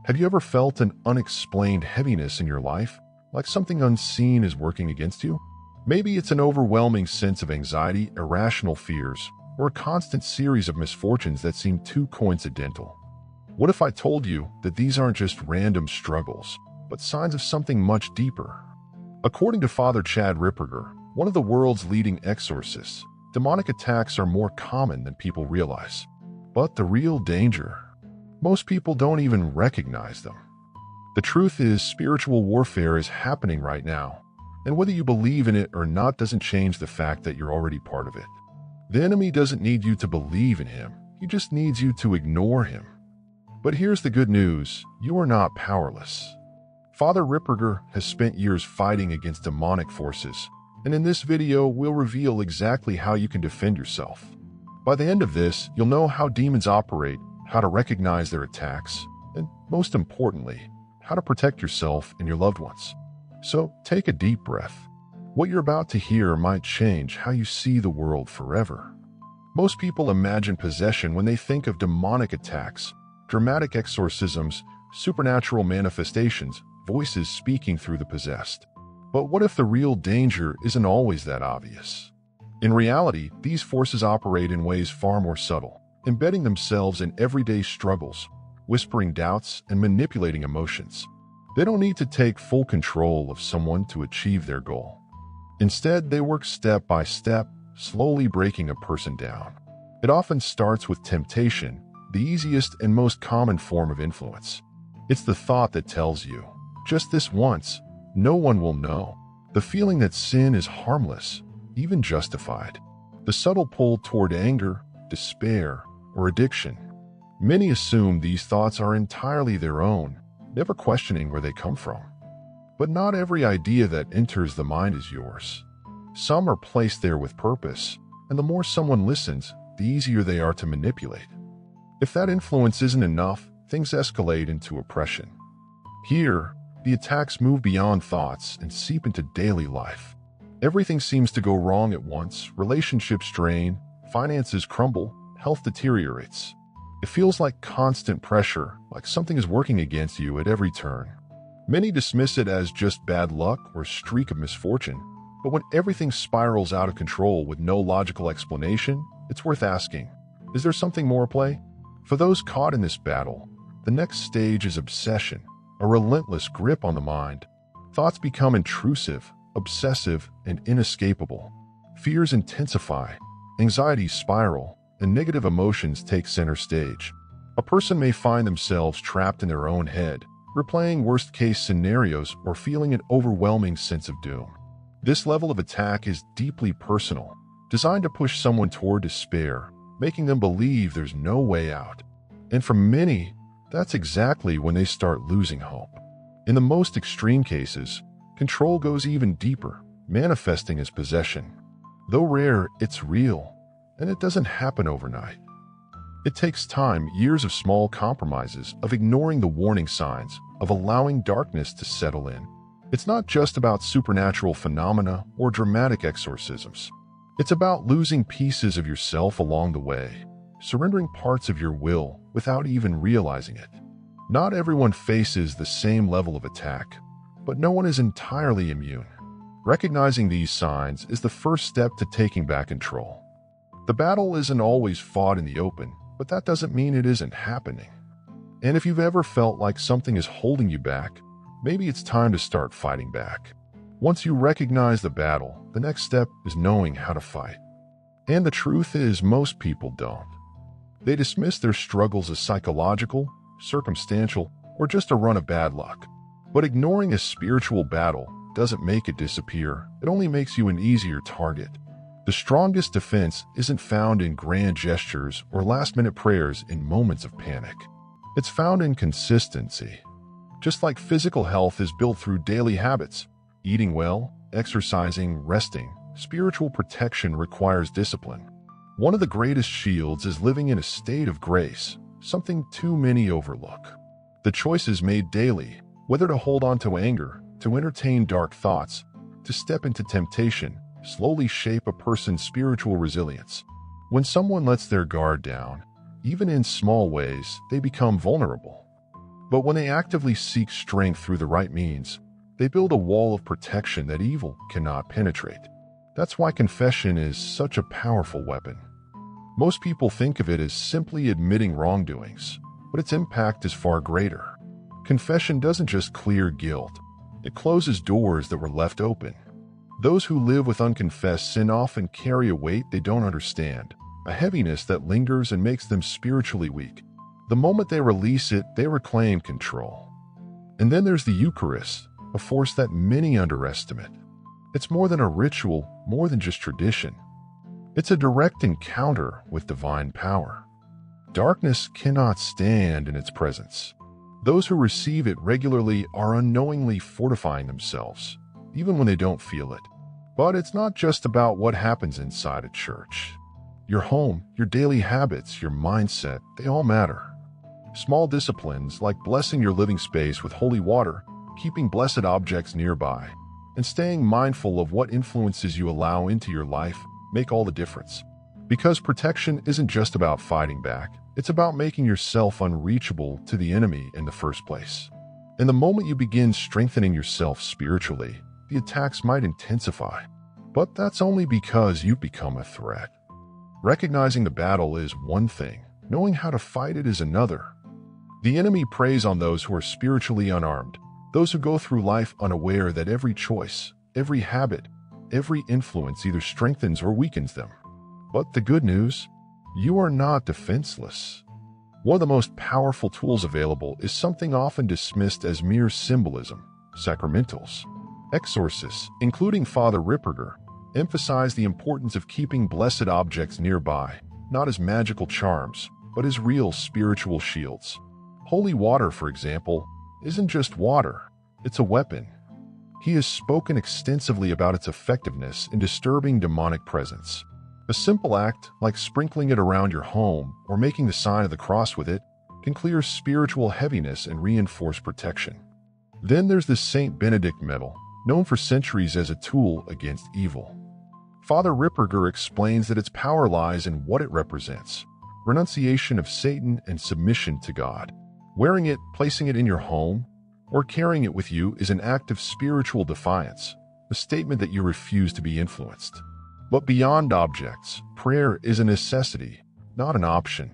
Have you ever felt an unexplained heaviness in your life, like something unseen is working against you? Maybe it's an overwhelming sense of anxiety, irrational fears, or a constant series of misfortunes that seem too coincidental. What if I told you that these aren't just random struggles, but signs of something much deeper? According to Father Chad Ripperger, one of the world's leading exorcists, demonic attacks are more common than people realize. But the real danger? Most people don't even recognize them. The truth is, spiritual warfare is happening right now, and whether you believe in it or not doesn't change the fact that you're already part of it. The enemy doesn't need you to believe in him, he just needs you to ignore him. But here's the good news, you are not powerless. Father Ripperger has spent years fighting against demonic forces, and in this video we'll reveal exactly how you can defend yourself. By the end of this, you'll know how demons operate, how to recognize their attacks, and most importantly, how to protect yourself and your loved ones. So take a deep breath. What you're about to hear might change how you see the world forever. Most people imagine possession when they think of demonic attacks, dramatic exorcisms, supernatural manifestations, voices speaking through the possessed. But what if the real danger isn't always that obvious? In reality, these forces operate in ways far more subtle, embedding themselves in everyday struggles, whispering doubts, and manipulating emotions. They don't need to take full control of someone to achieve their goal. Instead, they work step by step, slowly breaking a person down. It often starts with temptation, the easiest and most common form of influence. It's the thought that tells you, just this once, no one will know. The feeling that sin is harmless, even justified. The subtle pull toward anger, despair, or addiction. Many assume these thoughts are entirely their own, never questioning where they come from. But not every idea that enters the mind is yours. Some are placed there with purpose, and the more someone listens, the easier they are to manipulate. If that influence isn't enough, things escalate into oppression. Here, the attacks move beyond thoughts and seep into daily life. Everything seems to go wrong at once, relationships strain, finances crumble, health deteriorates. It feels like constant pressure, like something is working against you at every turn. Many dismiss it as just bad luck or a streak of misfortune, but when everything spirals out of control with no logical explanation, it's worth asking, is there something more at play? For those caught in this battle, the next stage is obsession, a relentless grip on the mind. Thoughts become intrusive, obsessive, and inescapable. Fears intensify, anxieties spiral, and negative emotions take center stage. A person may find themselves trapped in their own head, replaying worst-case scenarios or feeling an overwhelming sense of doom. This level of attack is deeply personal, designed to push someone toward despair, making them believe there's no way out. And for many, that's exactly when they start losing hope. In the most extreme cases, control goes even deeper, manifesting as possession. Though rare, it's real. And it doesn't happen overnight. It takes time, years of small compromises, of ignoring the warning signs, of allowing darkness to settle in. It's not just about supernatural phenomena or dramatic exorcisms. It's about losing pieces of yourself along the way, surrendering parts of your will without even realizing it. Not everyone faces the same level of attack, but no one is entirely immune. Recognizing these signs is the first step to taking back control. The battle isn't always fought in the open, but that doesn't mean it isn't happening. And if you've ever felt like something is holding you back, maybe it's time to start fighting back. Once you recognize the battle, the next step is knowing how to fight. And the truth is, most people don't. They dismiss their struggles as psychological, circumstantial, or just a run of bad luck. But ignoring a spiritual battle doesn't make it disappear, it only makes you an easier target. The strongest defense isn't found in grand gestures or last-minute prayers in moments of panic. It's found in consistency. Just like physical health is built through daily habits, eating well, exercising, resting, spiritual protection requires discipline. One of the greatest shields is living in a state of grace, something too many overlook. The choices made daily, whether to hold on to anger, to entertain dark thoughts, to step into temptation, slowly shape a person's spiritual resilience. When someone lets their guard down, even in small ways, they become vulnerable. But when they actively seek strength through the right means, they build a wall of protection that evil cannot penetrate. That's why confession is such a powerful weapon. Most people think of it as simply admitting wrongdoings, but its impact is far greater. Confession doesn't just clear guilt, it closes doors that were left open. Those who live with unconfessed sin often carry a weight they don't understand, a heaviness that lingers and makes them spiritually weak. The moment they release it, they reclaim control. And then there's the Eucharist, a force that many underestimate. It's more than a ritual, more than just tradition. It's a direct encounter with divine power. Darkness cannot stand in its presence. Those who receive it regularly are unknowingly fortifying themselves, even when they don't feel it. But it's not just about what happens inside a church. Your home, your daily habits, your mindset, they all matter. Small disciplines like blessing your living space with holy water, keeping blessed objects nearby, and staying mindful of what influences you allow into your life make all the difference. Because protection isn't just about fighting back, it's about making yourself unreachable to the enemy in the first place. And the moment you begin strengthening yourself spiritually, the attacks might intensify. But that's only because you've become a threat. Recognizing the battle is one thing, knowing how to fight it is another. The enemy preys on those who are spiritually unarmed, those who go through life unaware that every choice, every habit, every influence either strengthens or weakens them. But the good news? You are not defenseless. One of the most powerful tools available is something often dismissed as mere symbolism, sacramentals. Exorcists, including Father Ripperger, emphasize the importance of keeping blessed objects nearby, not as magical charms, but as real spiritual shields. Holy water, for example, isn't just water, it's a weapon. He has spoken extensively about its effectiveness in disturbing demonic presence. A simple act, like sprinkling it around your home or making the sign of the cross with it, can clear spiritual heaviness and reinforce protection. Then there's the St. Benedict medal, known for centuries as a tool against evil. Father Ripperger explains that its power lies in what it represents: renunciation of Satan and submission to God. Wearing it, placing it in your home, or carrying it with you is an act of spiritual defiance, a statement that you refuse to be influenced. But beyond objects, prayer is a necessity, not an option.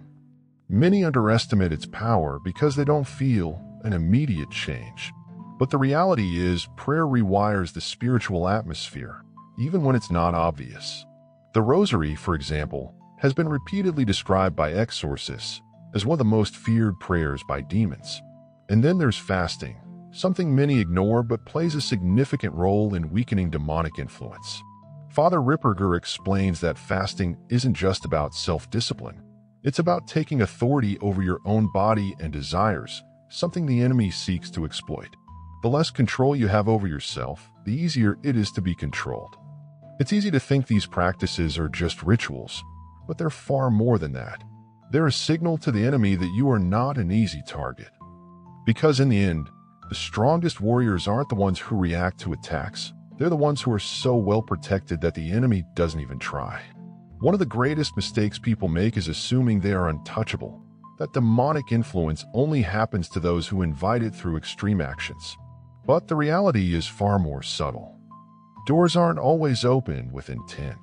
Many underestimate its power because they don't feel an immediate change. But the reality is, prayer rewires the spiritual atmosphere, even when it's not obvious. The Rosary, for example, has been repeatedly described by exorcists as one of the most feared prayers by demons. And then there's fasting, something many ignore but plays a significant role in weakening demonic influence. Father Ripperger explains that fasting isn't just about self-discipline. It's about taking authority over your own body and desires, something the enemy seeks to exploit. The less control you have over yourself, the easier it is to be controlled. It's easy to think these practices are just rituals, but they're far more than that. They're a signal to the enemy that you are not an easy target. Because in the end, the strongest warriors aren't the ones who react to attacks. They're the ones who are so well protected that the enemy doesn't even try. One of the greatest mistakes people make is assuming they are untouchable, that demonic influence only happens to those who invite it through extreme actions. But the reality is far more subtle. Doors aren't always open with intent.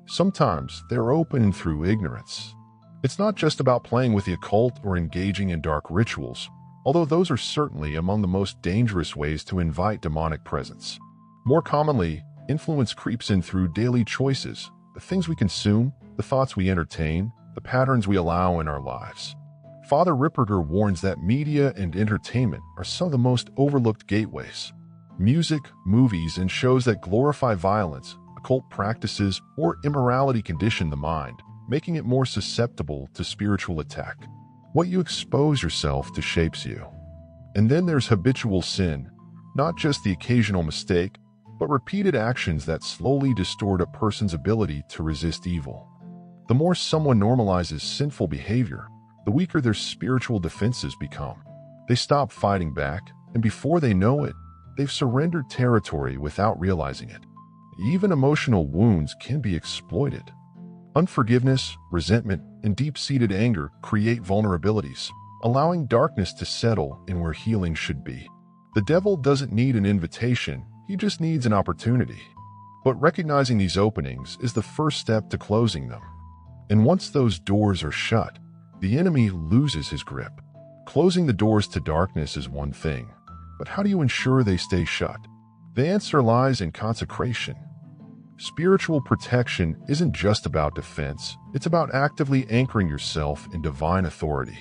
Sometimes they're open through ignorance. It's not just about playing with the occult or engaging in dark rituals, although those are certainly among the most dangerous ways to invite demonic presence. More commonly, influence creeps in through daily choices, the things we consume, the thoughts we entertain, the patterns we allow in our lives. Father Ripperger warns that media and entertainment are some of the most overlooked gateways. Music, movies, and shows that glorify violence, occult practices, or immorality condition the mind, making it more susceptible to spiritual attack. What you expose yourself to shapes you. And then there's habitual sin, not just the occasional mistake, but repeated actions that slowly distort a person's ability to resist evil. The more someone normalizes sinful behavior, the weaker their spiritual defenses become. They stop fighting back, and before they know it, they've surrendered territory without realizing it. Even emotional wounds can be exploited. Unforgiveness, resentment, and deep-seated anger create vulnerabilities, allowing darkness to settle in where healing should be. The devil doesn't need an invitation, he just needs an opportunity. But recognizing these openings is the first step to closing them. And once those doors are shut, the enemy loses his grip. Closing the doors to darkness is one thing, but how do you ensure they stay shut? The answer lies in consecration. Spiritual protection isn't just about defense, it's about actively anchoring yourself in divine authority.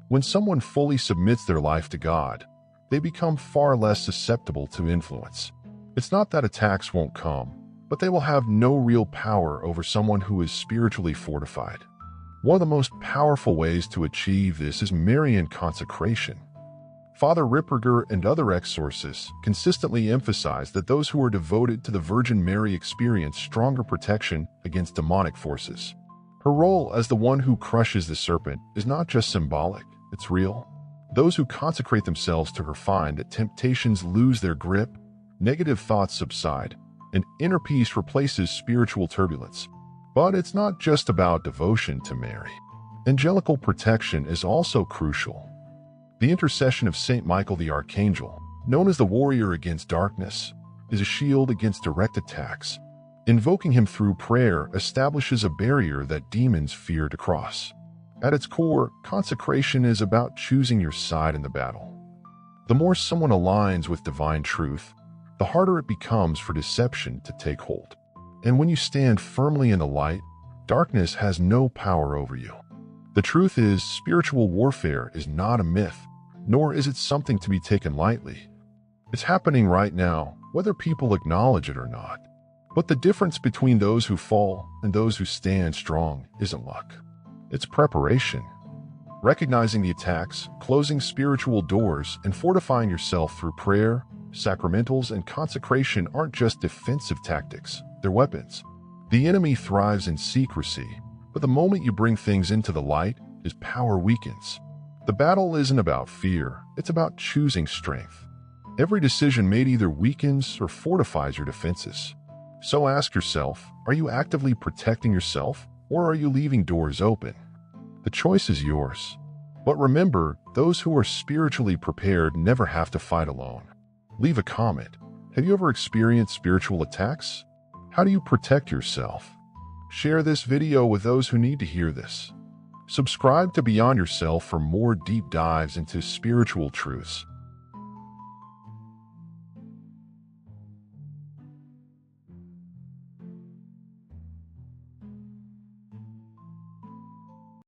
When someone fully submits their life to God, they become far less susceptible to influence. It's not that attacks won't come, but they will have no real power over someone who is spiritually fortified. One of the most powerful ways to achieve this is Marian consecration. Father Ripperger and other exorcists consistently emphasize that those who are devoted to the Virgin Mary experience stronger protection against demonic forces. Her role as the one who crushes the serpent is not just symbolic, it's real. Those who consecrate themselves to her find that temptations lose their grip, negative thoughts subside, and inner peace replaces spiritual turbulence. But it's not just about devotion to Mary. Angelical protection is also crucial. The intercession of Saint Michael the Archangel, known as the warrior against darkness, is a shield against direct attacks. Invoking him through prayer establishes a barrier that demons fear to cross. At its core, consecration is about choosing your side in the battle. The more someone aligns with divine truth, the harder it becomes for deception to take hold. And when you stand firmly in the light, darkness has no power over you. The truth is, spiritual warfare is not a myth, nor is it something to be taken lightly. It's happening right now, whether people acknowledge it or not. But the difference between those who fall and those who stand strong isn't luck. It's preparation. Recognizing the attacks, closing spiritual doors, and fortifying yourself through prayer, sacramentals, and consecration aren't just defensive tactics, they're weapons. The enemy thrives in secrecy, but the moment you bring things into the light, his power weakens. The battle isn't about fear, it's about choosing strength. Every decision made either weakens or fortifies your defenses. So ask yourself, are you actively protecting yourself, or are you leaving doors open? The choice is yours. But remember, those who are spiritually prepared never have to fight alone. Leave a comment. Have you ever experienced spiritual attacks? How do you protect yourself? Share this video with those who need to hear this. Subscribe to Beyond Yourself for more deep dives into spiritual truths.